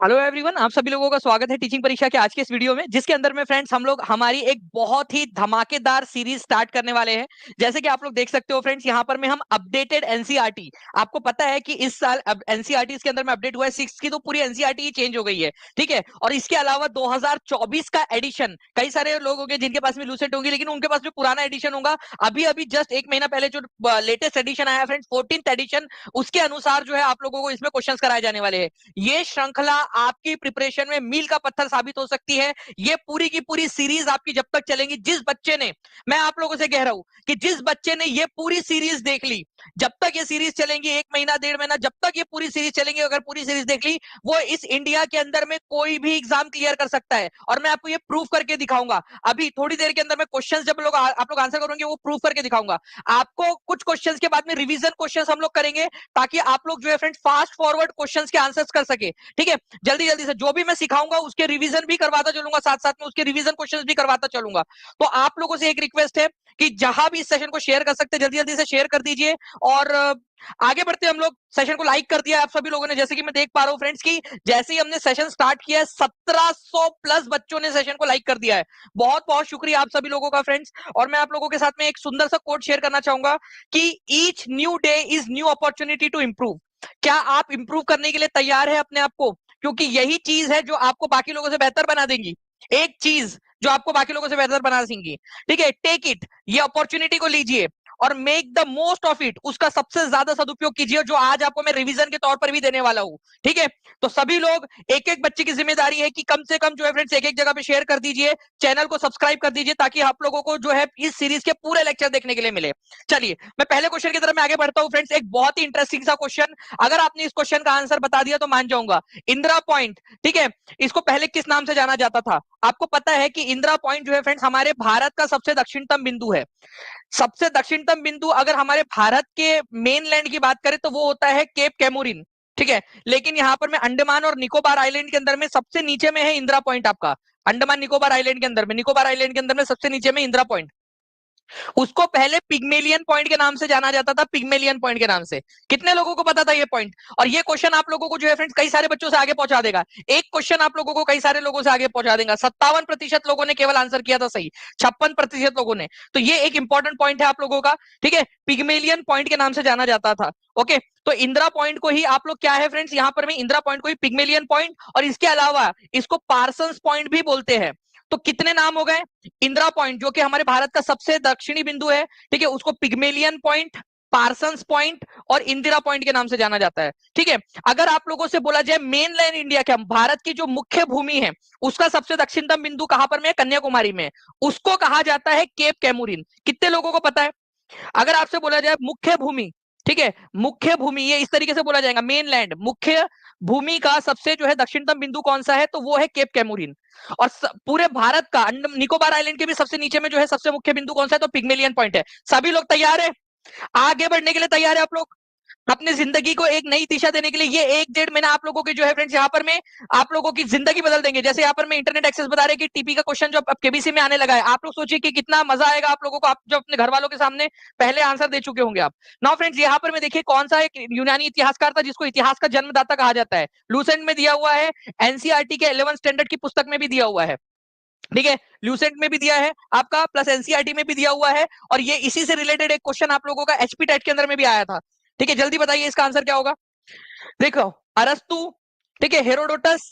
Hello everyone, आप सभी लोगों का स्वागत है टीचिंग परीक्षा के आज के इस वीडियो में, जिसके अंदर में फ्रेंड्स हम लोग हमारी एक बहुत ही धमाकेदार सीरीज स्टार्ट करने वाले हैं। जैसे कि आप लोग देख सकते हो फ्रेंड्स, यहाँ पर में हम अपडेटेड एनसीईआरटी, आपको पता है कि इस साल अब एनसीईआरटी के अंदर में अपडेट हुआ है, 6 की तो पूरी एनसीईआरटी चेंज हो गई है। ठीक है, और इसके अलावा 2024 का एडिशन, कई सारे लोग होंगे जिनके पास में लूसेंट होंगी, लेकिन उनके पास में पुराना एडिशन होगा। अभी अभी जस्ट एक महीना पहले जो लेटेस्ट एडिशन आया फ्रेंड्स, 14th एडिशन, उसके अनुसार जो है आप लोगों को इसमें क्वेश्चंस कराए जाने वाले हैं। ये श्रृंखला आपकी प्रिपरेशन में मील का पत्थर साबित हो सकती है। ये पूरी की पूरी सीरीज आपकी जब तक चलेंगी, जिस बच्चे ने, मैं आप लोगों से कह रहा हूं कि जिस बच्चे ने ये पूरी सीरीज देख ली, जब तक ये सीरीज चलेंगी, एक महीना डेढ़ महीना, जब तक ये पूरी सीरीज चलेंगी, अगर पूरी सीरीज देख ली, वो इस इंडिया के अंदर में कोई भी एग्जाम क्लियर कर सकता है। और मैं आपको ये प्रूफ करके दिखाऊंगा। अभी थोड़ी देर के अंदर में क्वेश्चंस जब आप लोग आंसर करोगे, वो प्रूफ करके दिखाऊंगा आपको। कुछ क्वेश्चंस के बाद में रिवीजन क्वेश्चंस हम लोग करेंगे, ताकि आप लोग जो है फ्रेंड फास्ट फॉरवर्ड क्वेश्चंस के आंसर्स कर सके। ठीक है, जल्दी जल्दी से जो भी मैं सिखाऊंगा उसके रिवीजन भी करवाता चलूंगा, साथ साथ में उसके रिवीजन क्वेश्चंस भी करवाता चलूंगा। तो आप लोगों से एक रिक्वेस्ट है कि जहां भी इस सेशन को शेयर कर सकते हैं, जल्दी जल्दी से शेयर कर दीजिए। और आगे बढ़ते हम लोग। सेशन को लाइक कर दिया आप सभी लोगों ने, जैसे कि मैं देख पा रहा हूं फ्रेंड्स की जैसे ही हमने सेशन स्टार्ट किया है, 1700 प्लस बच्चों ने सेशन को लाइक कर दिया है। बहुत बहुत शुक्रिया आप सभी लोगों का फ्रेंड्स। और मैं आप लोगों के साथ में एक सुंदर सा कोट शेयर करना चाहूंगा कि each new day is new opportunity to improve. क्या आप इंप्रूव करने के लिए तैयार है अपने आप को? क्योंकि यही चीज है जो आपको बाकी लोगों से बेहतर बना देंगी। एक चीज जो आपको बाकी लोगों से बेहतर बना देंगी। ठीक है, टेक इट, ये अपॉर्चुनिटी को लीजिए और make the most of it, उसका सबसे ज्यादा सदुपयोग कीजिए, जो आज आपको मैं रिवीजन के तौर पर भी देने वाला हूं। ठीक है, तो सभी लोग, एक एक बच्चे की जिम्मेदारी है कि कम से कम जो है फ्रेंड्स एक एक जगह पे शेयर कर दीजिए, चैनल को सब्सक्राइब कर दीजिए, ताकि आप लोगों को जो है इस सीरीज के पूरे लेक्चर देखने के लिए मिले। चलिए मैं पहले क्वेश्चन की तरफ में आगे बढ़ता हूं फ्रेंड्स। एक बहुत ही इंटरेस्टिंग सा क्वेश्चन, अगर आपने इस क्वेश्चन का आंसर बता दिया तो मान जाऊंगा। इंदिरा पॉइंट, ठीक है, इसको पहले किस नाम से जाना जाता था? आपको पता है कि इंदिरा पॉइंट जो है फ्रेंड्स हमारे भारत का सबसे दक्षिणतम बिंदु है। सबसे दक्षिणतम बिंदु अगर हमारे भारत के मेनलैंड की बात करें तो वो होता है केप कैमोरिन। ठीक है, लेकिन यहां पर मैं अंडमान और निकोबार आइलैंड के अंदर में सबसे नीचे में है इंदिरा पॉइंट आपका। अंडमान निकोबार आइलैंड के अंदर में, निकोबार आइलैंड के अंदर में सबसे नीचे में इंदिरा पॉइंट। उसको पहले पिग्मेलियन पॉइंट के नाम से जाना जाता था, पिग्मेलियन पॉइंट के नाम से। कितने लोगों को पता था ये पॉइंट? और ये क्वेश्चन आप लोगों को जो है फ्रेंड्स कई सारे बच्चों से आगे पहुंचा देगा। एक क्वेश्चन आप लोगों को कई सारे लोगों से आगे पहुंचा देगा। 57% लोगों ने केवल आंसर किया था सही, 56% लोगों ने। तो ये एक इंपॉर्टेंट पॉइंट है आप लोगों का। ठीक है, पिग्मेलियन पॉइंट के नाम से जाना जाता था। ओके, तो इंदिरा पॉइंट को ही आप लोग क्या है फ्रेंड्स, यहां पर में इंदिरा पॉइंट को ही पिग्मेलियन पॉइंट, और इसके अलावा इसको पार्सन्स पॉइंट भी बोलते हैं। तो कितने नाम हो गए? इंदिरा पॉइंट जो कि हमारे भारत का सबसे दक्षिणी बिंदु है, ठीक है, उसको पिग्मेलियन पॉइंट, पार्सन्स पॉइंट और इंदिरा पॉइंट के नाम से जाना जाता है। ठीक है, अगर आप लोगों से बोला जाए मेन लैंड इंडिया के, भारत की जो मुख्य भूमि है, उसका सबसे दक्षिणतम बिंदु कहां पर में है? कन्याकुमारी में। उसको कहा जाता है केप कैमूरिन। कितने लोगों को पता है? अगर आपसे बोला जाए मुख्य भूमि, ठीक है, मुख्य भूमि, ये इस तरीके से बोला जाएगा, मेन लैंड, मुख्य भूमि का सबसे जो है दक्षिणतम बिंदु कौन सा है? तो वो है केप कैमूरिन। और पूरे भारत का निकोबार आइलैंड के भी सबसे नीचे में जो है सबसे मुख्य बिंदु कौन सा है? तो पिग्मेलियन पॉइंट है। सभी लोग तैयार है? आगे बढ़ने के लिए तैयार है आप लोग? अपनी जिंदगी को एक नई दिशा देने के लिए ये एक डेढ़ महीना आप लोगों की जो है फ्रेंड्स यहाँ पर में आप लोगों की जिंदगी बदल देंगे। जैसे यहाँ पर मैं इंटरनेट एक्सेस बता रहे कि टीपी का क्वेश्चन जो अब केबीसी में आने लगा है, आप लोग सोचिए कि कितना मजा आएगा आप लोगों को, आप जो अपने घर वालों के सामने पहले आंसर दे चुके होंगे आप। नाउ फ्रेंड्स, यहाँ पर मैं देखिए कौन सा एक यूनानी इतिहासकार था जिसको इतिहास का जन्मदाता कहा जाता है। लूसेंट में दिया हुआ है, एनसीईआरटी के 11th स्टैंडर्ड की पुस्तक में भी दिया हुआ है। ठीक है, ल्यूसेंट में भी दिया है आपका, प्लस एनसीईआरटी में भी दिया हुआ है। और ये इसी से रिलेटेड एक क्वेश्चन आप लोगों का एचपी टेट के अंदर में भी आया था। ठीक है, जल्दी बताइए इसका आंसर क्या होगा? देखो, अरस्तु, ठीक है, हेरोडोटस,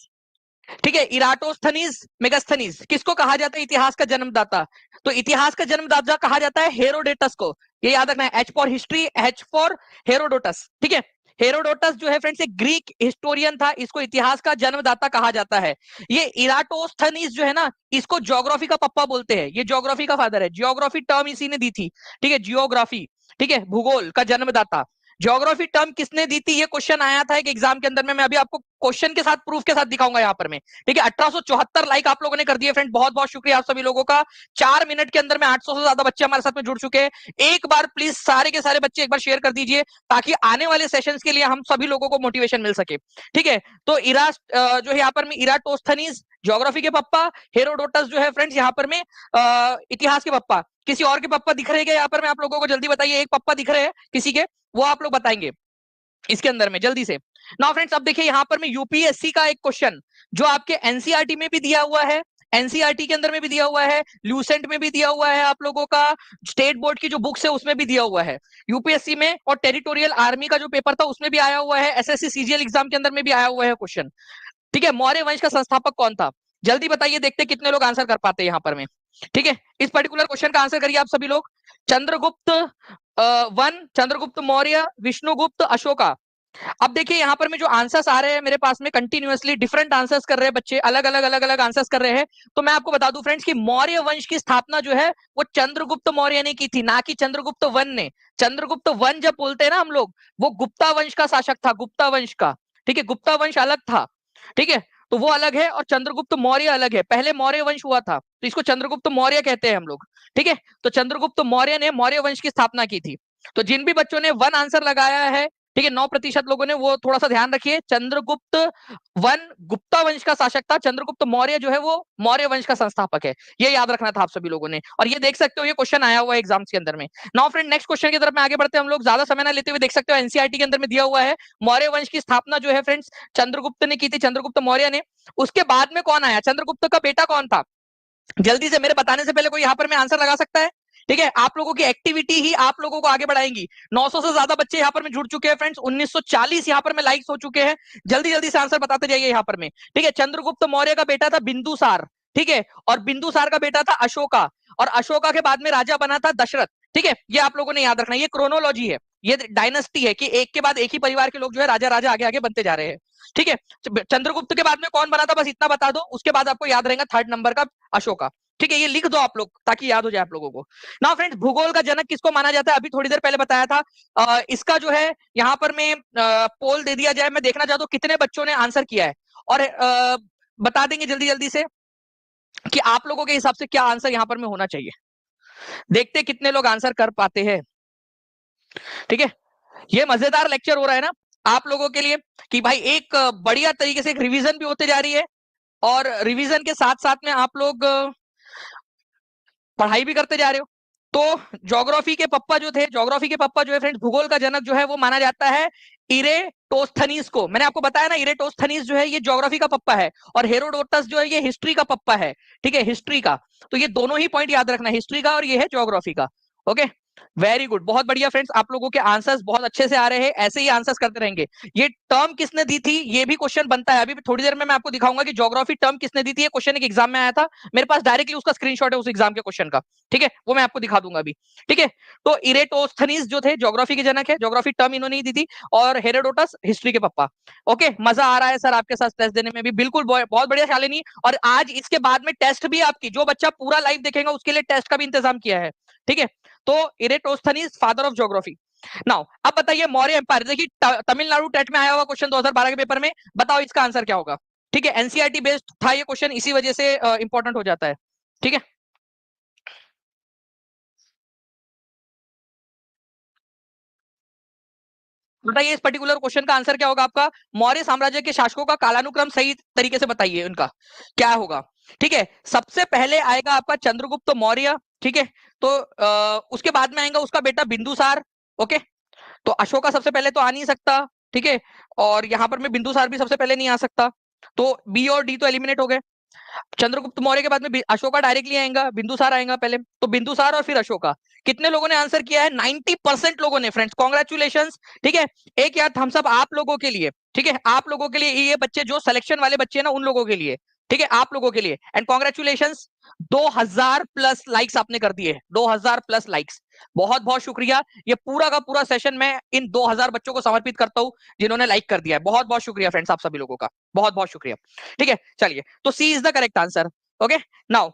ठीक है, इराटोस्थनीज, मेगास्थनीज, किसको कहा जाता है इतिहास का जन्मदाता? तो इतिहास का जन्मदाता कहा जाता है हेरोडेटस को। ये याद रखना है, H for history, H for Herodotus. ठीक है, हेरोडोटस जो है फ्रेंड्स एक ग्रीक हिस्टोरियन था, इसको इतिहास का जन्मदाता कहा जाता है। ये इराटोस्थनीज जो है ना, इसको ज्योग्राफी का पप्पा बोलते हैं, ये ज्योग्राफी का फादर है। ज्योग्राफी टर्म इसी ने दी थी। ठीक है, जियोग्राफी, ठीक है, भूगोल का जन्मदाता। ज्योग्राफी टर्म किसने दी थी? ये क्वेश्चन आया था एक एग्जाम के अंदर में, मैं अभी आपको क्वेश्चन के साथ प्रूफ के साथ दिखाऊंगा यहाँ पर मैं। ठीक है, 1874 लाइक आप लोगों ने कर दिए फ्रेंड, बहुत बहुत शुक्रिया आप सभी लोगों का। 4 मिनट के अंदर में 800 से ज्यादा बच्चे हमारे साथ में जुड़ चुके हैं। एक बार प्लीज सारे के सारे बच्चे एक बार शेयर कर दीजिए, ताकि आने वाले सेशंस के लिए हम सभी लोगों को मोटिवेशन मिल सके। ठीक है, तो जो है यहाँ पर में इराटोस्थनीज ज्योग्राफी के पप्पा, हेरोडोटस जो है फ्रेंड्स यहाँ पर में इतिहास के पप्पा। किसी और के पप्पा दिख रहे हैं यहाँ पर? मैं आप लोगों को जल्दी बताइए, एक पप्पा दिख रहे हैं किसी के, वो आप लोग बताएंगे इसके अंदर में जल्दी से। नाउ फ्रेंड्स अब देखिए यहाँ पर मैं यूपीएससी का एक क्वेश्चन जो आपके एनसीईआरटी में भी दिया हुआ है, एनसीईआरटी के अंदर में भी दिया हुआ है, ल्यूसेंट में भी दिया हुआ है, आप लोगों का स्टेट बोर्ड की जो बुक्स है उसमें भी दिया हुआ है यूपीएससी में, और टेरिटोरियल आर्मी का जो पेपर था उसमें भी आया हुआ है, एसएससी सीजीएल एग्जाम के अंदर में भी आया हुआ है क्वेश्चन। ठीक है, मौर्य वंश का संस्थापक कौन था? जल्दी बताइए, देखते कितने लोग आंसर कर पाते हैं यहाँ पर में। ठीक है, इस पर्टिकुलर क्वेश्चन का आंसर करिए आप सभी लोग। चंद्रगुप्त वन, चंद्रगुप्त मौर्य, विष्णुगुप्त, अशोका। अब देखिए यहाँ पर में जो आंसर्स आ रहे हैं मेरे पास में कंटिन्यूअसली डिफरेंट आंसर्स कर रहे हैं बच्चे, अलग अलग अलग अलग आंसर्स कर रहे हैं। तो मैं आपको बता दूं फ्रेंड्स कि मौर्य वंश की स्थापना जो है वो चंद्रगुप्त मौर्य ने की थी, ना कि चंद्रगुप्त वन ने। चंद्रगुप्त वन जब बोलते हैं ना हम लोग, वो गुप्ता वंश का शासक था, गुप्ता वंश का। ठीक है, गुप्ता वंश अलग था। ठीक है, तो वो अलग है और चंद्रगुप्त मौर्य अलग है। पहले मौर्य वंश हुआ था तो इसको चंद्रगुप्त मौर्य कहते हैं हम लोग। ठीक है, तो चंद्रगुप्त मौर्य ने मौर्य वंश की स्थापना की थी। तो जिन भी बच्चों ने वन आंसर लगाया है, ठीक है, 9% लोगों ने, वो थोड़ा सा ध्यान रखिए। चंद्रगुप्त वन गुप्ता वंश का शासक था, चंद्रगुप्त मौर्य जो है वो मौर्य वंश का संस्थापक है। ये याद रखना था आप सभी लोगों ने, और ये देख सकते हो ये क्वेश्चन आया हुआ है एग्जाम्स के अंदर में। नाउ फ्रेंड नेक्स्ट क्वेश्चन की तरफ में आगे बढ़ते हैं हम लोग, ज्यादा समय ना लेते हुए। देख सकते हो एनसीईआरटी के अंदर में दिया हुआ है, मौर्य वंश की स्थापना जो है फ्रेंड्स चंद्रगुप्त ने की थी, चंद्रगुप्त मौर्य ने। उसके बाद में कौन आया? चंद्रगुप्त का बेटा कौन था? जल्दी से, मेरे बताने से पहले कोई यहाँ पर में आंसर लगा सकता है? ठीक है, आप लोगों की एक्टिविटी ही आप लोगों को आगे बढ़ाएंगी। 900 से ज्यादा बच्चे यहाँ पर में जुड़ चुके हैं फ्रेंड्स, 1940 यहाँ पर में लाइक्स हो चुके हैं। जल्दी जल्दी से आंसर बताते जाइए यहाँ पर में। ठीक है, चंद्रगुप्त मौर्य का बेटा था बिंदुसार। ठीक है, और बिंदुसार का बेटा था अशोका, और अशोका के बाद में राजा बना था दशरथ। ठीक है, ये आप लोगों ने याद रखना, ये क्रोनोलॉजी है, ये डायनेस्टी है कि एक के बाद एक ही परिवार के लोग जो है राजा राजा आगे आगे बनते जा रहे हैं। ठीक है, चंद्रगुप्त के बाद में कौन बना था बस इतना बता दो, उसके बाद आपको याद रहेगा थर्ड नंबर का अशोका। ठीक है, ये लिख दो आप लोग ताकि याद हो जाए आप लोगों को। ना फ्रेंड्स, भूगोल का जनक किसको माना जाता है? अभी थोड़ी देर पहले बताया था। इसका जो है यहाँ पर मैं पोल दे दिया जाए, मैं देखना चाहता हूँ कितने बच्चों ने आंसर किया है, और बता देंगे जल्दी जल्दी से कि आप लोगों के हिसाब से क्या आंसर यहाँ पर में होना चाहिए। देखते कितने लोग आंसर कर पाते हैं। ठीक है, ये मजेदार लेक्चर हो रहा है ना आप लोगों के लिए, कि भाई एक बढ़िया तरीके से एक रिवीजन भी होते जा रही है, और रिवीजन के साथ साथ में आप लोग पढ़ाई भी करते जा रहे हो। तो ज्योग्राफी के पप्पा जो थे, ज्योग्राफी के पप्पा जो है फ्रेंड्स, भूगोल का जनक जो है वो माना जाता है इरेटोस्थनीज को। मैंने आपको बताया ना, इरेटोस्थनीज जो है ये ज्योग्राफी का पप्पा है, और हेरोडोटस जो है ये हिस्ट्री का पप्पा है। ठीक है, हिस्ट्री का। तो ये दोनों ही पॉइंट याद रखना, हिस्ट्री का और ये है ज्योग्राफी का। ओके, वेरी गुड, बहुत बढ़िया फ्रेंड्स, आप लोगों के आंसर्स बहुत अच्छे से आ रहे हैं, ऐसे ही आंसर्स करते रहेंगे। ये टर्म किसने दी थी, ये भी क्वेश्चन बनता है। अभी थोड़ी देर में मैं आपको दिखाऊंगा कि ज्योग्राफी टर्म किसने दी थी। ये क्वेश्चन एक एग्जाम में आया था, मेरे पास डायरेक्टली उसका स्क्रीनशॉट है उस एग्जाम के क्वेश्चन का। ठीक है, वो मैं आपको दिखा दूंगा अभी। ठीक है, तो इरेटोस्थनीज जो थे ज्योग्राफी के जनक है, ज्योग्राफी टर्म इन्होंने ही दी थी, और हेरोडोटस हिस्ट्री के पप्पा। ओके, मजा आ रहा है सर आपके साथ टेस्ट देने में भी, बिल्कुल बहुत बढ़िया शालिनी। और आज इसके बाद में टेस्ट भी आपकी, जो बच्चा पूरा लाइव देखेगा उसके लिए टेस्ट का भी इंतजाम किया है। ठीक है, तो Eratosthenes father of geography. Now अब बताइए मौर्य एम्पायर, देखिए तमिलनाडु टेट में आया हुआ क्वेश्चन 2012 के पेपर में, बताओ इसका आंसर क्या होगा? ठीक है, एनसीईआरटी बेस्ड था ये क्वेश्चन, इसी वजह से इंपॉर्टेंट हो जाता है। ठीक है, बताइए इस पर्टिकुलर क्वेश्चन का आंसर क्या होगा आपका? मौर्य साम्राज्य के शासकों का कालानुक्रम सही तरीके से बताइए उनका क्या होगा। ठीक है, सबसे पहले आएगा आपका चंद्रगुप्त मौर्य। ठीक है, तो उसके बाद में आएगा उसका बेटा बिंदुसार। ओके, तो अशोका सबसे पहले तो आ नहीं सकता। ठीक है, और यहां पर मैं बिंदुसार भी सबसे पहले नहीं आ सकता, तो बी और डी तो एलिमिनेट हो गए। चंद्रगुप्त मौर्य के बाद में अशोका डायरेक्टली आएगा, बिंदुसार आएगा पहले, तो बिंदुसार और फिर अशोका। कितने लोगों ने आंसर किया है? 90% लोगों ने फ्रेंड्स, कॉन्ग्रेचुलेशन। ठीक है, एक याद हम सब आप लोगों के लिए, ठीक है, आप लोगों के लिए, ये बच्चे जो सिलेक्शन वाले बच्चे हैं ना उन लोगों के लिए। ठीक है, आप लोगों के लिए, एंड कॉन्ग्रेचुलेशन, 2000 प्लस लाइक्स आपने कर दिए, 2000 प्लस लाइक्स। बहुत बहुत शुक्रिया, ये पूरा का पूरा सेशन मैं इन 2000 बच्चों को समर्पित करता हूं जिन्होंने लाइक कर दिया है। बहुत बहुत शुक्रिया फ्रेंड्स, आप सभी लोगों का बहुत बहुत शुक्रिया। ठीक है, चलिए, तो C is the correct answer. Okay, now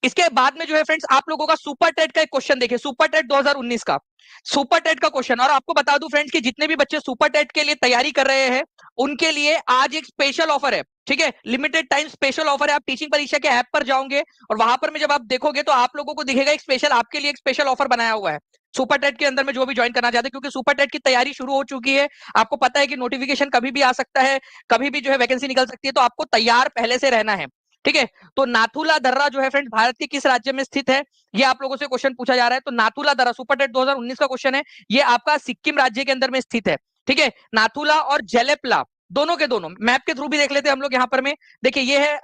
इसके बाद में जो है फ्रेंड्स आप लोगों का सुपर टेट का एक क्वेश्चन देखिए, सुपर टेट 2019 का, सुपर टेट का क्वेश्चन। और आपको बता दूं फ्रेंड्स कि जितने भी बच्चे सुपर टेट के लिए तैयारी कर रहे हैं उनके लिए आज एक स्पेशल ऑफर है। ठीक है, लिमिटेड टाइम स्पेशल ऑफर है। आप टीचिंग परीक्षा के ऐप पर जाओगे और वहां पर में जब आप देखोगे तो आप लोगों को दिखेगा एक स्पेशल, आपके लिए एक स्पेशल ऑफर बनाया हुआ है सुपर टेट के अंदर में, जो भी ज्वाइन करना चाहते हैं, क्योंकि सुपर टेट की तैयारी शुरू हो चुकी है। आपको पता है कि नोटिफिकेशन कभी भी आ सकता है, कभी भी जो है वैकेंसी निकल सकती है, तो आपको तैयार पहले से रहना है। ठीक है, तो नाथुला दर्रा जो है फ्रेंड्स भारत के किस राज्य में स्थित है, ये आप लोगों से क्वेश्चन पूछा जा रहा है। तो नाथुला दर्रा सुपर टेट 2019 का क्वेश्चन है, ये आपका सिक्किम राज्य के अंदर में स्थित है। ठीक है, नाथुला और जेलेपला, दोनों के दोनों मैप के थ्रू भी देख लेते हैं हम लोग। यहाँ पर में देखिए ये है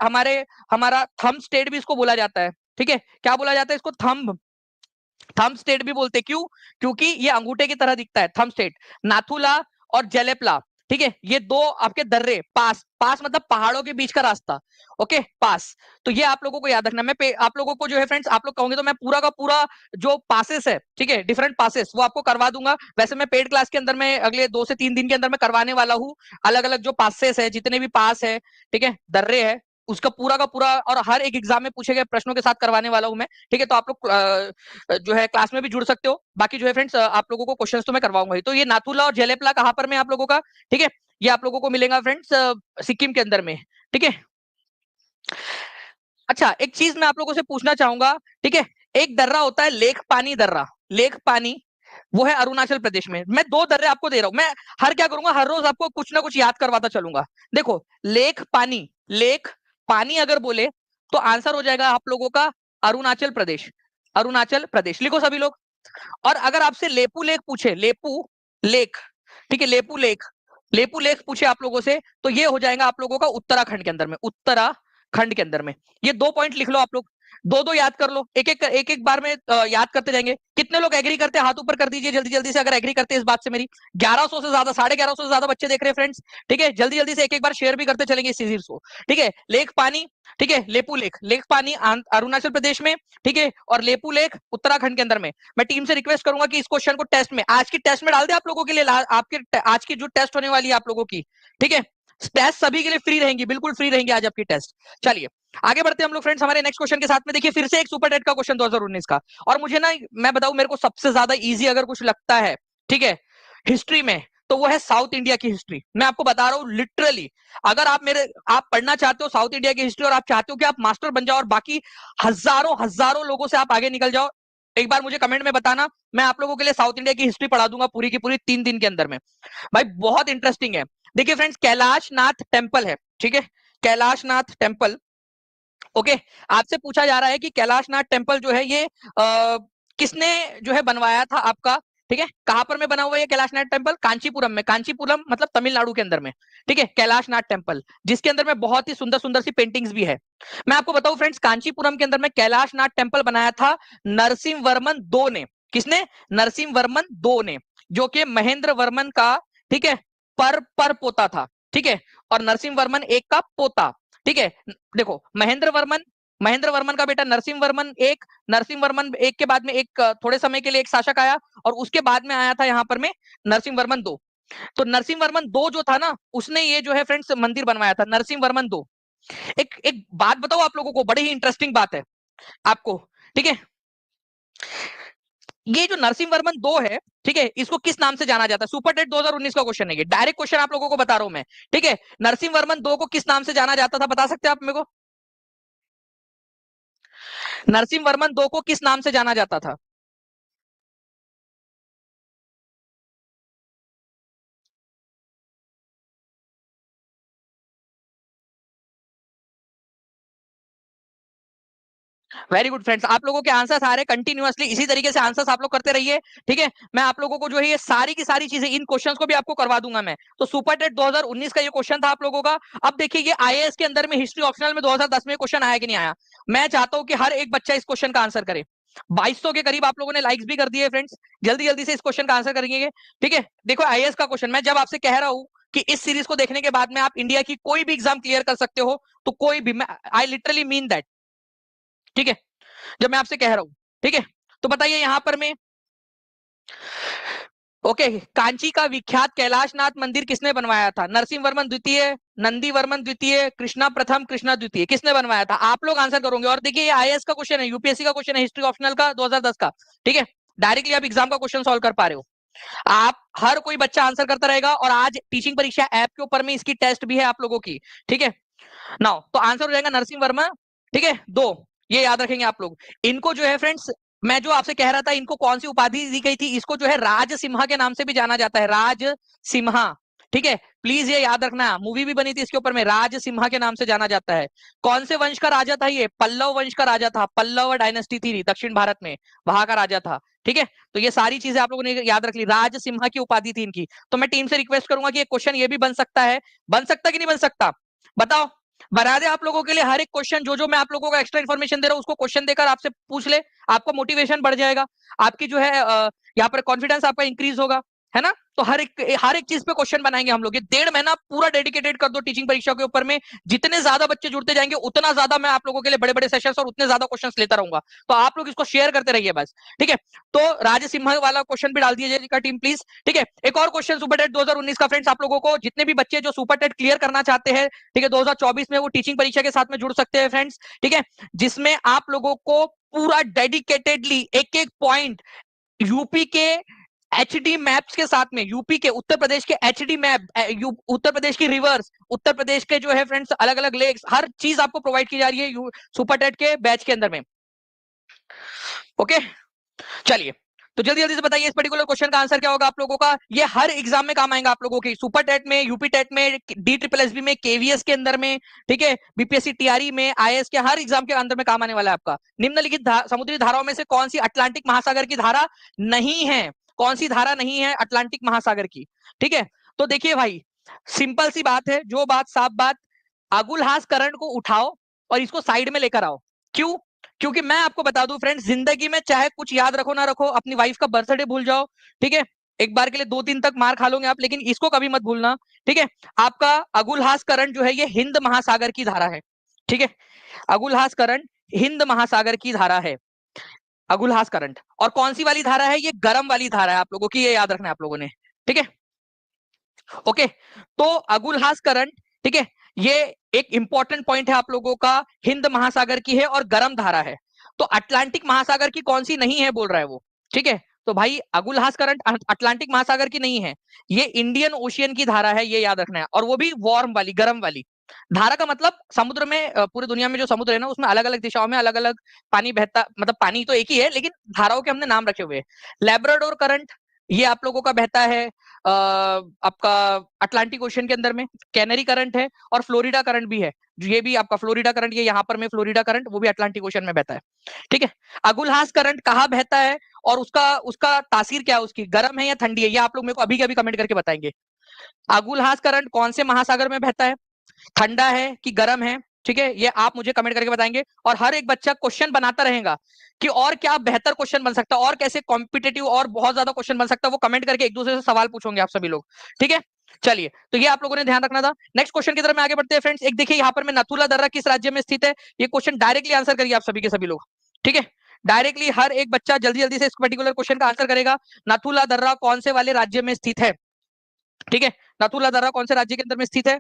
हमारा थंब स्टेट भी इसको बोला जाता है। ठीक है, क्या बोला जाता है इसको? थंब स्टेट भी बोलते हैं। क्यों? क्योंकि ये अंगूठे की तरह दिखता है, थंब स्टेट। नाथुला और जेलेपला, ठीक है, ये दो आपके दर्रे, पास पास मतलब पहाड़ों के बीच का रास्ता। ओके, पास। तो ये आप लोगों को याद रखना। मैं आप लोगों को जो है फ्रेंड्स, आप लोग कहोगे तो मैं पूरा का पूरा जो पासेस है, ठीक है, डिफरेंट पासेस, वो आपको करवा दूंगा। वैसे मैं पेड क्लास के अंदर में अगले 2 से 3 दिन के अंदर में करवाने वाला हूँ। अलग अलग जो पासेस है, जितने भी पास है, ठीक है, दर्रे है, उसका पूरा का पूरा और हर एक एग्जाम में पूछे गए प्रश्नों के साथ करवाने वाला हूं मैं। ठीक है, तो आप लोग जो है क्लास में भी जुड़ सकते हो। बाकी जो है फ्रेंड्स, आप लोगों को क्वेश्चंस तो मैं करवाऊंगा ही। तो ये नाथुला और जेलेपला कहां पर में आप लोगों का? ठीक है, ये आप लोगों को मिलेगा फ्रेंड्स सिक्किम के अंदर में। ठीक है, अच्छा एक चीज मैं आप लोगों से पूछना चाहूंगा। ठीक है, एक दर्रा होता है लेक पानी दर्रा, लेक पानी, वो है अरुणाचल प्रदेश में। मैं 2 दर्रे आपको दे रहा हूं। मैं हर क्या करूंगा, हर रोज आपको कुछ ना कुछ याद करवाता चलूंगा। देखो, लेक पानी, लेक पानी अगर बोले तो आंसर हो जाएगा आप लोगों का अरुणाचल प्रदेश। अरुणाचल प्रदेश लिखो सभी लोग। और अगर आपसे लेपू लेक पूछे, लेपू लेक, ठीक है, लेपू लेक, लेपू लेक पूछे आप लोगों से, तो ये हो जाएगा आप लोगों का उत्तराखंड के अंदर में, उत्तराखंड के अंदर में। ये 2 पॉइंट लिख लो आप लोग, 2 याद कर लो, एक एक बार में याद करते जाएंगे। कितने लोग एग्री करते हैं? हाथ ऊपर कर दीजिए जल्दी जल्दी से, अगर एग्री करते हैं इस बात से मेरी। 1100 से ज्यादा, 1150 से ज्यादा बच्चे देख रहे हैं फ्रेंड्स। ठीक है, जल्दी जल्दी से एक एक बार शेयर भी करते चलेंगे इस सीरीज को। ठीक है, लेक पानी, ठीक है, लेपू लेक, लेक पानी अरुणाचल प्रदेश में, ठीक है, और लेपू लेक उत्तराखंड के अंदर में। मैं टीम से रिक्वेस्ट करूंगा कि इस क्वेश्चन को टेस्ट में, आज की टेस्ट में डाल दे आप लोगों के लिए। आपके आज की जो टेस्ट होने वाली है आप लोगों की, ठीक है, टेस्ट सभी के लिए फ्री रहेंगी, बिल्कुल फ्री रहेंगी आज आपकी टेस्ट। चलिए आगे बढ़ते हैं हम लोग फ्रेंड्स हमारे नेक्स्ट क्वेश्चन के साथ में। देखिए फिर से एक सुपर टेट का क्वेश्चन 2019 का। और मुझे ना, मैं बताऊं, मेरे को सबसे ज्यादा इजी अगर कुछ लगता है, ठीक है, हिस्ट्री में, तो वो है साउथ इंडिया की हिस्ट्री। मैं आपको बता रहा हूं लिटरली, अगर आप पढ़ना चाहते हो साउथ इंडिया की हिस्ट्री, और आप चाहते हो कि आप मास्टर बन जाओ और बाकी हजारों हजारों लोगों से आप आगे निकल जाओ, एक बार मुझे कमेंट में बताना। मैं आप लोगों के लिए साउथ इंडिया की हिस्ट्री पढ़ा दूंगा पूरी की पूरी 3 दिन के अंदर में। भाई बहुत इंटरेस्टिंग है। देखिए फ्रेंड्स, कैलाश नाथ टेम्पल है, ठीक है, कैलाश नाथ टेम्पल। ओके, आपसे पूछा जा रहा है कि कैलाश नाथ टेम्पल जो है ये किसने जो है बनवाया था आपका? ठीक है, कहां पर में बना हुआ है कैलाश नाथ टेम्पल? कांचीपुरम में। कांचीपुरम मतलब तमिलनाडु के अंदर में। ठीक है, कैलाश नाथ टेम्पल, जिसके अंदर में बहुत ही सुंदर सुंदर सी पेंटिंग्स भी है। मैं आपको बताऊं फ्रेंड्स, कांचीपुरम के अंदर में कैलाश नाथ टेम्पल बनाया था नरसिंह वर्मन दो ने। किसने? नरसिंह वर्मन दो ने, जो कि महेंद्र वर्मन का, ठीक है, पर पोता था। ठीक है, और नरसिंह वर्मन एक का पोता। ठीक है, देखो महेंद्र वर्मन का बेटा नरसिंह वर्मन एक, नरसिंह वर्मन एक के बाद में एक थोड़े समय के लिए एक शासक आया, और उसके बाद में आया था यहाँ पर में नरसिंह वर्मन दो। तो नरसिंह वर्मन दो जो था ना, उसने ये जो है फ्रेंड्स मंदिर बनवाया था, नरसिंह वर्मन दो। एक एक बात बताओ आप लोगों को, बड़ी ही इंटरेस्टिंग बात है आपको। ठीक है, ये जो नरसिंह वर्मन दो है, ठीक है, इसको किस नाम से जाना जाता है? सुपर टेट 2019 का क्वेश्चन है ये, डायरेक्ट क्वेश्चन आप लोगों को बता रहा हूं मैं। ठीक है, नरसिंह वर्मन दो को किस नाम से जाना जाता था, बता सकते हैं आप मेरे को? नरसिंह वर्मन दो को किस नाम से जाना जाता था? वेरी गुड फ्रेंड्स, आप लोगों के आंसर्स आ रहे हैं कंटिन्यूअसली, इसी तरीके से आंसर्स आप लोग करते रहिए। ठीक है, मैं आप लोगों को जो है ये सारी की सारी चीजें, इन क्वेश्चंस को भी आपको करवा दूंगा मैं। तो सुपर टेट 2019 का ये क्वेश्चन था आप लोगों का। अब देखिए ये आईएएस के अंदर में हिस्ट्री ऑप्शनल में 2010 में क्वेश्चन आया कि नहीं आया। मैं चाहता हूं कि हर एक बच्चा इस क्वेश्चन का आंसर करे। 2200 के करीब आप लोगों ने लाइक्स भी कर दिए फ्रेंड्स, जल्दी जल्दी से इस क्वेश्चन का आंसर करेंगे। ठीक है, देखो आईएएस का क्वेश्चन, मैं जब आपसे कह रहा हूं कि इस सीरीज को देखने के बाद में आप इंडिया की कोई भी एग्जाम क्लियर कर सकते हो, तो कोई भी, आई लिटरली मीन दैट। ठीक है, जब मैं आपसे कह रहा हूं, ठीक है, तो बताइए यहां पर मैं, ओके, कांची का विख्यात कैलाशनाथ मंदिर किसने बनवाया था? नरसिंह वर्मन द्वितीय, नंदी वर्मन द्वितीय, कृष्णा प्रथम, कृष्णा द्वितीय, किसने बनवाया था? आप लोग आंसर करोगे। और देखिए ये आईएएस का क्वेश्चन है, यूपीएससी का क्वेश्चन है, हिस्ट्री ऑप्शनल का 2010 का। ठीक है, डायरेक्टली आप एग्जाम का क्वेश्चन सॉल्व कर पा रहे हो। आप हर कोई बच्चा आंसर करता रहेगा, और आज टीचिंग परीक्षा ऐप के ऊपर में इसकी टेस्ट भी है आप लोगों की। ठीक है, नाउ तो आंसर हो जाएगा नरसिंह वर्मा। ठीक है, दो, ये याद रखेंगे आप लोग। इनको जो है फ्रेंड्स, मैं जो आपसे कह रहा था, इनको कौन सी उपाधि दी गई थी? इसको जो है राज सिम्हा के नाम से भी जाना जाता है, राज सिम्हा। ठीक है, प्लीज ये याद रखना, मूवी भी बनी थी इसके ऊपर में, राज सिम्हा के नाम से जाना जाता है। कौन से वंश का राजा था ये? पल्लव वंश का राजा था, पल्लव डायनेस्टी थी दक्षिण भारत में, वहां का राजा था। ठीक है, तो ये सारी चीजें आप लोगों ने याद रख ली। राज सिम्हा की उपाधि थी इनकी। तो मैं टीम से रिक्वेस्ट करूंगा कि एक क्वेश्चन ये भी बन सकता है, बन सकता कि नहीं बन सकता, बताओ। बना दे आप लोगों के लिए हर एक क्वेश्चन, जो जो मैं आप लोगों को एक्स्ट्रा इन्फॉर्मेशन दे रहा हूं उसको क्वेश्चन देकर आपसे पूछ ले, आपका मोटिवेशन बढ़ जाएगा, आपकी जो है यहाँ पर कॉन्फिडेंस आपका इंक्रीज होगा, है ना। तो हर एक चीज पे क्वेश्चन बनाएंगे हम लोग। ये 1.5 महीना पूरा डेडिकेटेड कर दो टीचिंग परीक्षा के ऊपर में। जितने ज्यादा बच्चे जुड़ते जाएंगे उतना ज्यादा मैं आप लोगों के लिए बड़े बड़े सेशंस और उतने ज्यादा क्वेश्चंस लेता रहूंगा। तो आप लोग इसको शेयर करते रहिए बस, ठीक है। तो राज सिम्हा वाला क्वेश्चन भी डाल दीजिएगा टीम प्लीज, ठीक है। एक और क्वेश्चन सुपर टेट 2019 का फ्रेंड्स, आप लोगों को जितने भी बच्चे जो सुपर टेट क्लियर करना चाहते हैं, ठीक है, 2024 में, वो टीचिंग परीक्षा के साथ में जुड़ सकते हैं फ्रेंड्स, ठीक है। जिसमें आप लोगों को पूरा डेडिकेटेडली एक एक पॉइंट यूपी के एचडी मैप्स के साथ में, यूपी के, उत्तर प्रदेश के एचडी मैप, उत्तर प्रदेश की रिवर्स, उत्तर प्रदेश के जो है फ्रेंड्स अलग अलग लेक्स, हर चीज आपको प्रोवाइड की जा रही है सुपर टेट के बैच के अंदर में। ओके, चलिए, तो जल्दी जल्दी से बताइए इस पर्टिकुलर क्वेश्चन का आंसर क्या होगा आप लोगों का। ये हर एग्जाम में काम आएगा आप लोगों की, सुपर टेट में, यूपी टेट में, डी ट्रिपल एस बी में, केवीएस के अंदर में, ठीक है, बीपीएससी टीआरई में, आईएएस के हर एग्जाम के अंदर में काम आने वाला है आपका। निम्नलिखित समुद्री धाराओं में से कौन सी अटलांटिक महासागर की धारा नहीं है, कौन सी धारा नहीं है अटलांटिक महासागर की, ठीक है। तो देखिए भाई, सिंपल सी बात है, जो बात साफ बात, अगुलहास करंट को उठाओ और इसको साइड में लेकर आओ। क्यों? क्योंकि मैं आपको बता दूं फ्रेंड्स, जिंदगी में चाहे कुछ याद रखो ना रखो, अपनी वाइफ का बर्थडे भूल जाओ, ठीक है, एक बार के लिए 2 दिन तक मार खा लोगे आप, लेकिन इसको कभी मत भूलना, ठीक है। आपका अगुलहास करंट जो है ये हिंद महासागर की धारा है, ठीक है। अगुलहास करंट हिंद महासागर की धारा है, अगुलहास करंट। और कौन सी वाली धारा है? ये गर्म वाली धारा है आप लोगों की, ये याद रखना है आप लोगों ने, ठीक है। ओके, तो अगुलहास करंट, ठीक है, ये एक इंपॉर्टेंट पॉइंट है आप लोगों का, हिंद महासागर की है और गर्म धारा है। तो अटलांटिक महासागर की कौन सी नहीं है बोल रहा है वो, ठीक है। तो भाई अगुलहास करंट अटलांटिक महासागर की नहीं है, ये इंडियन ओशियन की धारा है, ये याद रखना है। और वो भी वार्म वाली, गर्म वाली धारा का मतलब, समुद्र में, पूरी दुनिया में जो समुद्र है ना, उसमें अलग अलग दिशाओं में अलग अलग पानी बहता, मतलब पानी तो एक ही है लेकिन धाराओं के हमने नाम रखे हुए हैं। लेब्राडोर करंट ये आप लोगों का बहता है आपका अटलांटिक ओशन के अंदर में। कैनरी करंट है और फ्लोरिडा करंट भी है, ये भी आपका फ्लोरिडा करंट, ये यहाँ पर में फ्लोरिडा करंट, वो भी अटलांटिक ओशन में बहता है, ठीक है। अगुलहास करंट कहाँ बहता है और उसका उसका तासीर क्या है, उसकी गर्म है या ठंडी है, ये आप लोग मेरे को अभी के अभी कमेंट करके बताएंगे। अगुलहास करंट कौन से महासागर में बहता है, ठंडा है कि गर्म है, ठीक है, ये आप मुझे कमेंट करके बताएंगे। और हर एक बच्चा क्वेश्चन बनाता रहेगा कि और क्या बेहतर क्वेश्चन बन सकता है, और कैसे कॉम्पिटेटिव और बहुत ज्यादा क्वेश्चन बन सकता है, वो कमेंट करके एक दूसरे से सवाल पूछोगे आप सभी लोग, ठीक है। चलिए, तो ये आप लोगों ने ध्यान रखना था। नेक्स्ट क्वेश्चन की तरफ में आगे बढ़ते हैं फ्रेंड्स। एक देखिए यहाँ पर मैं, नथुला दर्रा किस राज्य में स्थित है, ये क्वेश्चन डायरेक्टली आंसर करिए आप सभी के सभी लोग, ठीक है। डायरेक्टली हर एक बच्चा जल्दी जल्दी से इस पर्टिकुलर क्वेश्चन का आंसर करेगा। नथुला दर्रा कौन से वाले राज्य में स्थित है, ठीक है, नथुला दर्रा कौन से राज्य के अंदर में स्थित है,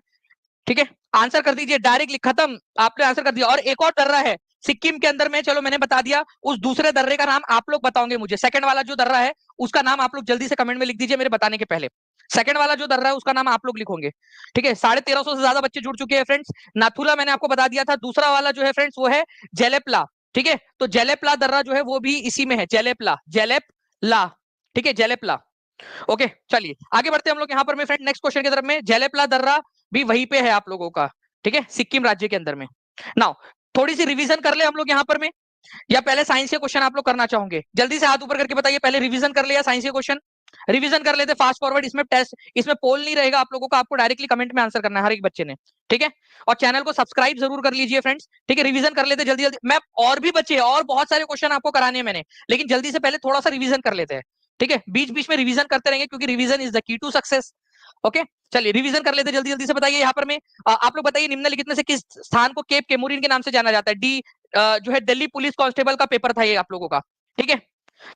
ठीक है। आंसर कर दीजिए डायरेक्टली, खत्म, आपने आंसर कर दिया। और एक और दर्रा है सिक्किम के अंदर में, चलो मैंने बता दिया, उस दूसरे दर्रे का नाम आप लोग बताओगे मुझे। सेकंड वाला जो दर्रा है उसका नाम आप लोग जल्दी से कमेंट में लिख दीजिए मेरे बताने के पहले। सेकंड वाला जो दर्रा है उसका नाम आप लोग लिखोगे, ठीक है। 1350 से ज्यादा बच्चे जुड़ चुके हैं फ्रेंड्स। नाथुला मैंने आपको बता दिया था, दूसरा वाला जो है फ्रेंड्स वो है जेलेपला, ठीक है। तो जेलेपला दर्रा जो है वो भी इसी में है, जेलेपला, जेलेपला, ठीक है, जेलेपला। ओके, चलिए आगे बढ़ते हैं हम लोग यहाँ पर में फ्रेंड नेक्स्ट क्वेश्चन की तरफ में। जेलेपला दर्रा भी वहीं पे है आप लोगों का, ठीक है, सिक्किम राज्य के अंदर में। नाउ थोड़ी सी रिवीजन कर ले हम लोग यहाँ पर में, या पहले साइंस के क्वेश्चन आप लोग करना चाहोगे? जल्दी से हाथ ऊपर करके बताइए, पहले रिवीजन कर लिया साइंस के क्वेश्चन? रिवीजन कर लेते फास्ट फॉरवर्ड, इसमें टेस्ट, इसमें पोल नहीं रहेगा आप लोगों का, आपको डायरेक्टली कमेंट में आंसर करना है हर एक बच्चे ने, ठीक है। और चैनल को सब्सक्राइब जरूर कर लीजिए फ्रेंड्स, ठीक है। रिवीजन कर लेते जल्दी जल्दी, मैं और भी बच्चे और बहुत सारे क्वेश्चन आपको कराने हैं मैंने, लेकिन जल्दी से पहले थोड़ा सा रिवीजन कर लेते हैं, ठीक है। बीच बीच में रिवीजन करते रहेंगे क्योंकि revision is the key to success. Okay, चलिए रिवीजन कर लेते जल्दी जल्दी से। बताइए यहाँ पर में, आप लोग बताइए निम्नलिखित में से किस स्थान को केप केमुरिन के नाम से जाना जाता है? डी जो है दिल्ली पुलिस कांस्टेबल का पेपर था ये आप लोगों का, ठीक है।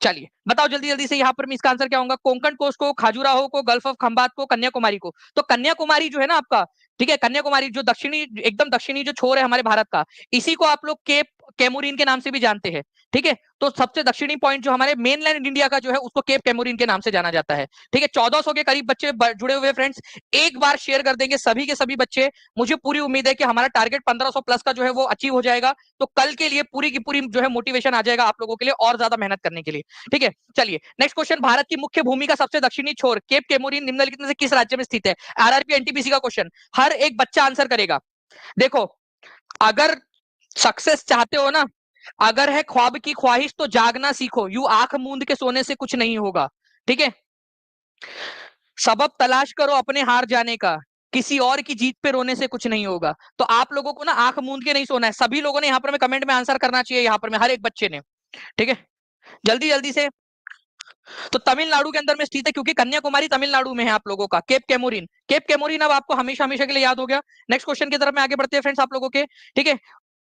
चलिए बताओ जल्दी जल्दी से यहाँ पर इसका आंसर क्या होगा? कोंकण कोस्ट को, खाजुराहो को, गल्फ ऑफ खंबात को, कन्याकुमारी को। तो कन्याकुमारी जो है ना आपका, ठीक है, कन्याकुमारी जो दक्षिणी, एकदम दक्षिणी जो छोर है हमारे भारत का, इसी को आप लोग केप केमुरिन के नाम से भी जानते हैं, ठीक है। तो सबसे दक्षिणी पॉइंट जो हमारे मेनलैंड इंडिया का जो है उसको केप केमुरिन के नाम से जाना जाता है, ठीक है। 1400 के करीब बच्चे जुड़े हुए फ्रेंड्स, एक बार शेयर कर देंगे सभी के सभी बच्चे। मुझे पूरी उम्मीद है कि हमारा टारगेट 1500 प्लस का जो है वो अचीव हो जाएगा, तो कल के लिए पूरी की पूरी जो है मोटिवेशन आ जाएगा आप लोगों के लिए और ज्यादा मेहनत करने के लिए, ठीक है। चलिए नेक्स्ट क्वेश्चन, भारत की मुख्य भूमि का सबसे दक्षिणी छोर केप केमुरिन निम्नलिखित में से किस राज्य में स्थित है? आरआरबी एनटीपीसी का क्वेश्चन, हर एक बच्चा आंसर करेगा। देखो, अगर सक्सेस चाहते हो ना, अगर है ख्वाब की ख्वाहिश तो जागना सीखो, यूं आंख मूंद के सोने से कुछ नहीं होगा। ठीक है, सबब तलाश करो अपने हार जाने का, किसी और की जीत पे रोने से कुछ नहीं होगा। तो आप लोगों को ना आंख मूंद के नहीं सोना है, सभी लोगों ने यहाँ पर में कमेंट में आंसर करना चाहिए, यहाँ पर में हर एक बच्चे ने। ठीक है, जल्दी जल्दी से। तो तमिलनाडु के अंदर में स्थित है, क्योंकि कन्याकुमारी तमिलनाडु में है आप लोगों का। केप कैमोरिन, केप कैमोरिन अब आपको हमेशा हमेशा के लिए याद हो गया। नेक्स्ट क्वेश्चन की तरफ में आगे बढ़ते हैं फ्रेंड्स आप लोगों के। ठीक है,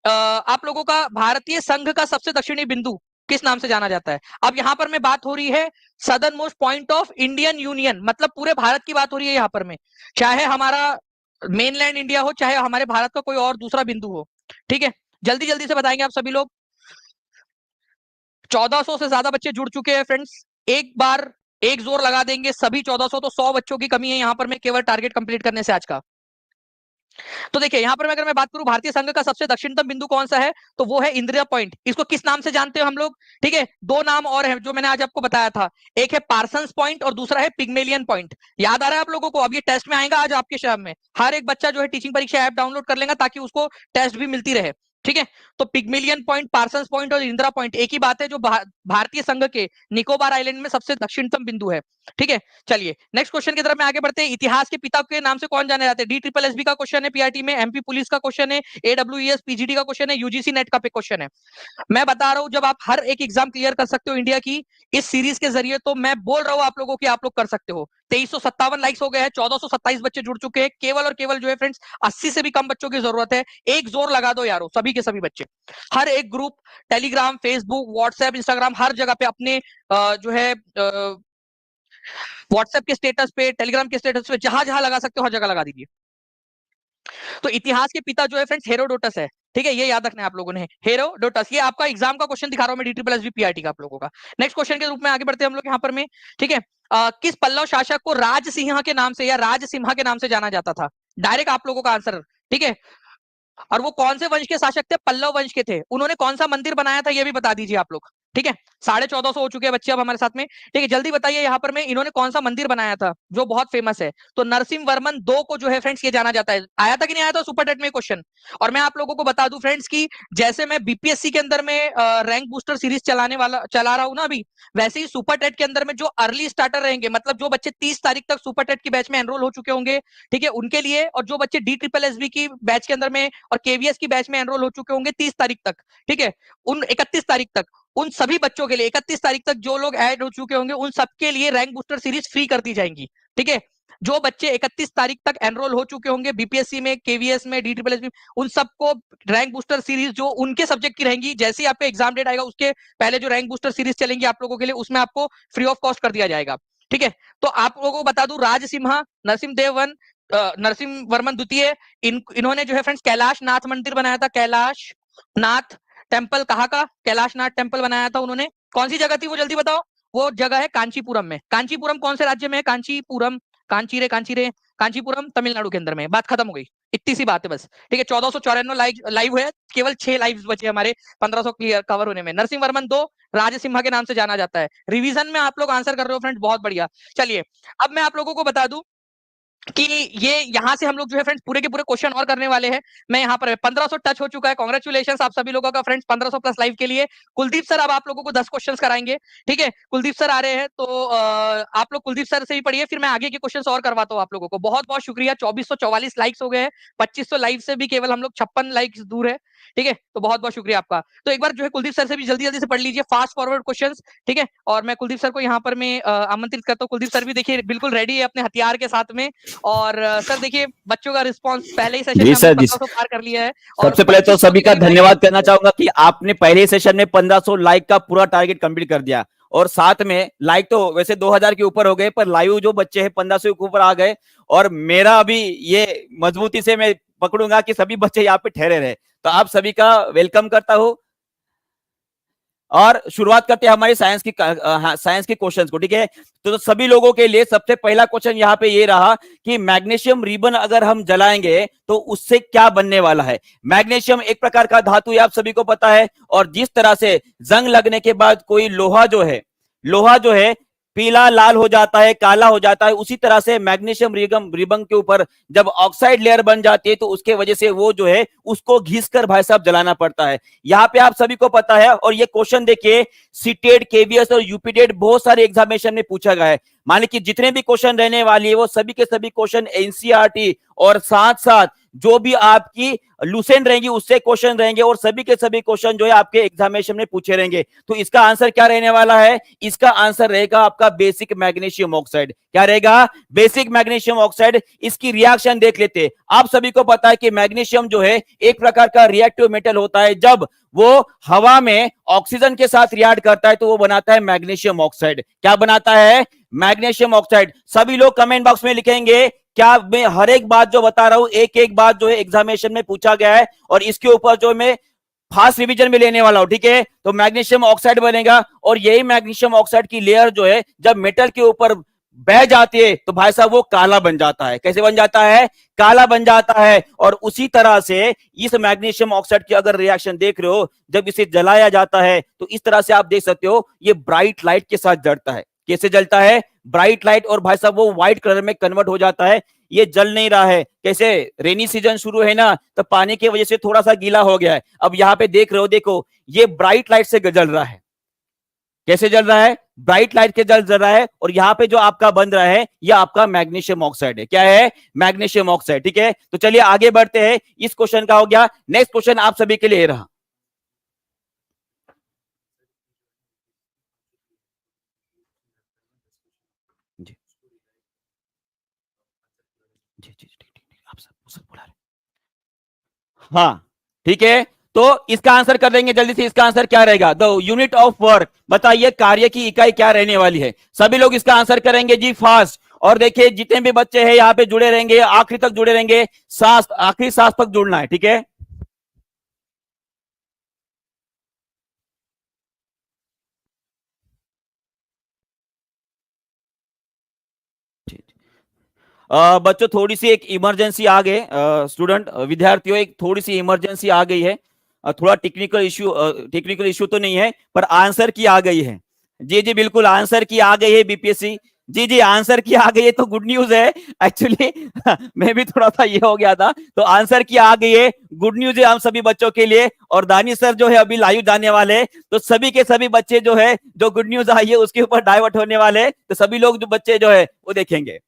आप लोगों का भारतीय संघ का सबसे दक्षिणी बिंदु किस नाम से जाना जाता है? अब यहां पर में बात हो रही है southern most point of Indian union, मतलब पूरे भारत की बात हो रही है यहाँ पर में, चाहे हमारा मेनलैंड इंडिया हो, चाहे हमारे भारत का कोई और दूसरा बिंदु हो। ठीक है, जल्दी जल्दी से बताएंगे आप सभी लोग। 1400 से ज्यादा बच्चे जुड़ चुके हैं फ्रेंड्स। एक बार एक जोर लगा देंगे सभी 1400, तो 100 बच्चों की कमी है यहाँ पर में केवल टारगेट कंप्लीट करने से आज का। तो देखिए यहाँ पर अगर मैं बात करूं भारतीय संघ का सबसे दक्षिणतम बिंदु कौन सा है, तो वो है इंदिरा पॉइंट। इसको किस नाम से जानते हैं हम लोग? ठीक है, दो नाम और है जो मैंने आज आपको बताया था, एक है पार्सन्स पॉइंट और दूसरा है पिग्मेलियन पॉइंट। याद आ रहा है आप लोगों को? अब ये टेस्ट में आएगा आज आपके शहर में, हर एक बच्चा जो है टीचिंग परीक्षा ऐप डाउनलोड कर लेगा ताकि उसको टेस्ट भी मिलती रहे। ठीक है, तो पिग्मेलियन पॉइंट, पार्सन्स पॉइंट और इंदिरा पॉइंट एक ही बात है, जो भारतीय संघ के निकोबार आइलैंड में सबसे दक्षिणतम बिंदु है। ठीक है, चलिए नेक्स्ट क्वेश्चन की तरफ में आगे बढ़ते हैं। इतिहास के पिता के नाम से कौन जाने जाते हैं? डी ट्रिपल एसबी का क्वेश्चन है पीआरटी में, एमपी पुलिस का क्वेश्चन है, एडब्ल्यूईएस पीजीडी का क्वेश्चन है, यूजीसी नेट का क्वेश्चन है। मैं बता रहा हूं जब आप हर एक एग्जाम क्लियर कर सकते हो इंडिया की इस सीरीज के जरिए, तो मैं बोल रहा हूं आप लोगों की आप लोग कर सकते हो। 2357 लाइक्स हो गए हैं, 1427 बच्चे जुड़ चुके हैं, केवल और केवल जो है फ्रेंड्स 80 से भी कम बच्चों की जरूरत है। एक जोर लगा दो यारो, सभी के सभी बच्चे हर एक group, Telegram, Facebook, WhatsApp, Instagram, हर जगह पे अपने जो है व्हाट्सएप के स्टेटस पे, टेलीग्राम के स्टेटस पे, जहां जहां लगा सकते हो हर जगह लगा दीजिए। तो इतिहास के पिता जो है फ्रेंड्स हेरोडोटस है। ठीक है, ये याद रखना है आप लोगों ने, हेरोडोटस। ये आपका एग्जाम का क्वेश्चन दिखा रहा हूं मैं, DSSB पीआरटी का आप लोगों का। नेक्स्ट क्वेश्चन के रूप में आगे बढ़ते हैं हम लोग यहाँ पर में। ठीक है, किस पल्लव शासक को राजसिंह के नाम से या राजसिम्हा के नाम से जाना जाता था? डायरेक्ट आप लोगों का आंसर। ठीक है, और वो कौन से वंश के शासक थे? पल्लव वंश के थे। उन्होंने कौन सा मंदिर बनाया था ये भी बता दीजिए आप लोग। ठीक है, 1450 हो चुके हैं बच्चे अब हमारे साथ में। ठीक है, जल्दी बताइए यहाँ पर में इन्होंने कौन सा मंदिर बनाया था जो बहुत फेमस है? तो नरसिंह वर्मन दो को जो है फ्रेंड्स ये जाना जाता है। आया था कि नहीं आया था सुपर टेट में क्वेश्चन? और मैं आप लोगों को बता दूं फ्रेंड्स की जैसे मैं बीपीएससी के अंदर में रैंक बूस्टर सीरीज चला रहा हूं ना अभी, वैसे ही सुपर टेट के अंदर में जो अर्ली स्टार्टर रहेंगे, मतलब जो बच्चे 30 तारीख तक सुपर टेट की बैच में एनरोल हो चुके होंगे, ठीक है, उनके लिए, और जो बच्चे DSSB की बैच के अंदर में और केवीएस की बैच में एनरोल हो चुके होंगे 30 तारीख तक, ठीक है, उन 31 तारीख तक, उन सभी बच्चों के लिए 31 तारीख तक जो लोग ऐड हो चुके होंगे उन सबके लिए रैंक बूस्टर सीरीज फ्री कर दी जाएंगी। ठीक है, जो बच्चे 31 तारीख तक एनरोल हो चुके होंगे बीपीएससी में, केवीएस में, DSSB में, उन सबको रैंक बूस्टर सीरीज जो उनके सब्जेक्ट की रहेंगी, जैसे ही आपका एग्जाम डेट आएगा उसके पहले जो रैंक बूस्टर सीरीज चलेंगी आप लोगों के लिए, उसमें आपको फ्री ऑफ कॉस्ट कर दिया जाएगा। ठीक है, तो आप लोगों को बता दूं राजसिम्हा, नरसिम्हदेव नरसिम्ह वर्मन द्वितीय, इन्होंने जो है फ्रेंड्स कैलाश नाथ मंदिर बनाया था। कैलाश नाथ टेम्पल कहाँ का? कैलाश नाथ टेम्पल बनाया था उन्होंने। कौन सी जगह थी वो जल्दी बताओ? वो जगह है कांचीपुरम में। कांचीपुरम कौन से राज्य में है? कांचीपुरम, कांचीपुरम तमिलनाडु के अंदर में। बात खत्म हो गई, इतनी सी बात है बस। ठीक है, 1494 लाइव है, केवल 6 लाइव बचे हमारे 1500 क्लियर कवर होने में। नरसिंह वर्मन दो राजसिम्हा के नाम से जाना जाता है। रिवीजन में आप लोग आंसर कर रहे हो फ्रेंड्स, बहुत बढ़िया। चलिए अब मैं आप लोगों को बता दूं कि ये यहां से हम लोग जो है फ्रेंड्स पूरे के पूरे क्वेश्चन और करने वाले हैं। मैं यहाँ पर 1500 टच हो चुका है, कांग्रेचुलेशंस आप सभी लोगों का फ्रेंड्स 1500 प्लस लाइव के लिए। कुलदीप सर अब आप लोगों को 10 क्वेश्चंस कराएंगे। ठीक है, कुलदीप सर आ रहे हैं, तो आप लोग कुलदीप सर से ही पढ़िए, फिर मैं आगे के क्वेश्चंस और करवाता हूँ आप लोगों को। बहुत बहुत शुक्रिया, 2444 लाइक्स हो गए हैं, 2500 लाइव से भी केवल हम लोग 56 लाइक्स दूर है। ठीक है, तो बहुत बहुत शुक्रिया आपका। तो एक बार जो है कुलदीप सर से भी जल्दी जल्दी से पढ़ लीजिए, फास्ट फॉरवर्ड क्वेश्चंस। ठीक है, और मैं कुलदीप सर को यहाँ पर मैं आमंत्रित करता हूँ। कुलदीप सर भी देखिए बिल्कुल रेडी है अपने हथियार के साथ में। और सर देखिए बच्चों का रिस्पांस पहले ही सेशन में हमने 1500 पार कर लिया है। सबसे पहले तो सभी का धन्यवाद करना चाहूंगा कि आपने पहले ही सेशन में 1500 लाइक का पूरा टारगेट कंप्लीट कर दिया। और साथ में लाइक तो वैसे 2000 के ऊपर हो गए, पर लाइव जो बच्चे हैं 1500 के ऊपर आ गए। और मेरा अभी ये मजबूती से मैं पकड़ूंगा कि सभी बच्चे यहाँ पे ठहरे रहे। तो आप सभी का वेलकम करता हूं और शुरुआत करते हैं हमारी साइंस के क्वेश्चंस को। ठीक है, तो सभी लोगों के लिए सबसे पहला क्वेश्चन यहाँ पे ये रहा कि मैग्नीशियम रिबन अगर हम जलाएंगे तो उससे क्या बनने वाला है। मैग्नीशियम एक प्रकार का धातु है, आप सभी को पता है। और जिस तरह से जंग लगने के बाद कोई लोहा जो है पीला लाल हो जाता है, काला हो जाता है। उसी तरह से मैग्नीशियम रिबन के ऊपर जब ऑक्साइड लेयर बन जाती है तो उसके वजह से वो जो है उसको घिस कर भाई साहब जलाना पड़ता है। यहाँ पे आप सभी को पता है, और ये क्वेश्चन देखिए सीटेट, केवीएस और यूपीटेट बहुत सारे एग्जामिनेशन में पूछा गया है। मान लीजिए कि जितने भी क्वेश्चन रहने वाली है वो सभी के सभी क्वेश्चन एनसीईआरटी और साथ साथ जो भी आपकी लूसेंट रहेंगी उससे क्वेश्चन रहेंगे, और सभी के सभी क्वेश्चन जो है आपके एग्जामिनेशन में पूछे रहेंगे। तो इसका आंसर क्या रहने वाला है? इसका आंसर रहेगा आपका बेसिक मैग्नीशियम ऑक्साइड। क्या रहेगा? Basic magnesium oxide. इसकी रिएक्शन देख लेते हैं। आप सभी को पता है कि मैग्नीशियम जो है एक प्रकार का रिएक्टिव मेटल होता है। जब वो हवा में ऑक्सीजन के साथ रिएक्ट करता है तो वो बनाता है मैग्नीशियम ऑक्साइड। क्या बनाता है? Magnesium oxide. सभी लोग कमेंट बॉक्स में लिखेंगे क्या मैं हर एक बात जो बता रहा हूं एक एक बात जो है एग्जामिनेशन में पूछा गया है, और इसके ऊपर जो मैं फास्ट रिवीजन में लेने वाला हूं। ठीक है, तो मैग्नीशियम ऑक्साइड बनेगा, और यही मैग्नीशियम ऑक्साइड की लेयर जो है जब मेटल के ऊपर बह जाती है तो भाई साहब वो काला बन जाता है। कैसे बन जाता है? काला बन जाता है। और उसी तरह से इस मैग्नीशियम ऑक्साइड की अगर रिएक्शन देख रहे हो, जब इसे जलाया जाता है तो इस तरह से आप देख सकते हो ये ब्राइट लाइट के साथ जलता है। कैसे जलता है? Bright light. और भाई साहब वो व्हाइट कलर में कन्वर्ट हो जाता है। ये जल नहीं रहा है। कैसे? रेनी सीजन शुरू है ना, तो पानी की वजह से थोड़ा सा गीला हो गया है। अब यहाँ पे देख रहे हो, देखो ये ब्राइट लाइट से जल रहा है। कैसे जल रहा है? ब्राइट लाइट के जल रहा है। और यहां पे जो आपका बन रहा है ये आपका मैग्नीशियम ऑक्साइड है। क्या है? Magnesium oxide. ठीक है, तो चलिए आगे बढ़ते हैं। इस क्वेश्चन का हो गया। नेक्स्ट क्वेश्चन आप सभी के लिए रहा। जी जी जी ठीक ठीक, आप सब बुला रहे। हाँ ठीक है, तो इसका आंसर कर देंगे जल्दी से। इसका आंसर क्या रहेगा? The unit of work. बताइए कार्य की इकाई क्या रहने वाली है? सभी लोग इसका आंसर करेंगे जी फास्ट। और देखिए जितने भी बच्चे हैं यहाँ पे जुड़े रहेंगे, आखिरी तक जुड़े रहेंगे। सांस, आखिरी सांस तक जुड़ना है। ठीक है, बच्चों थोड़ी सी एक इमरजेंसी आ गई। स्टूडेंट विद्यार्थियों एक थोड़ी सी इमरजेंसी आ गई है। थोड़ा टेक्निकल इश्यू तो नहीं है, पर आंसर की आ गई है। जी जी बिल्कुल आंसर की आ गई है बीपीएससी। जी जी आंसर की आ गई है, तो गुड न्यूज है एक्चुअली। मैं भी थोड़ा सा ये हो गया था। तो आंसर की आ गई है, गुड न्यूज है हम सभी बच्चों के लिए। और दानी सर जो है अभी लाइव जाने वाले हैं, तो सभी के सभी बच्चे जो है जो गुड न्यूज आई है उसके ऊपर डाइवर्ट होने वाले हैं। तो सभी लोग जो बच्चे जो है वो देखेंगे।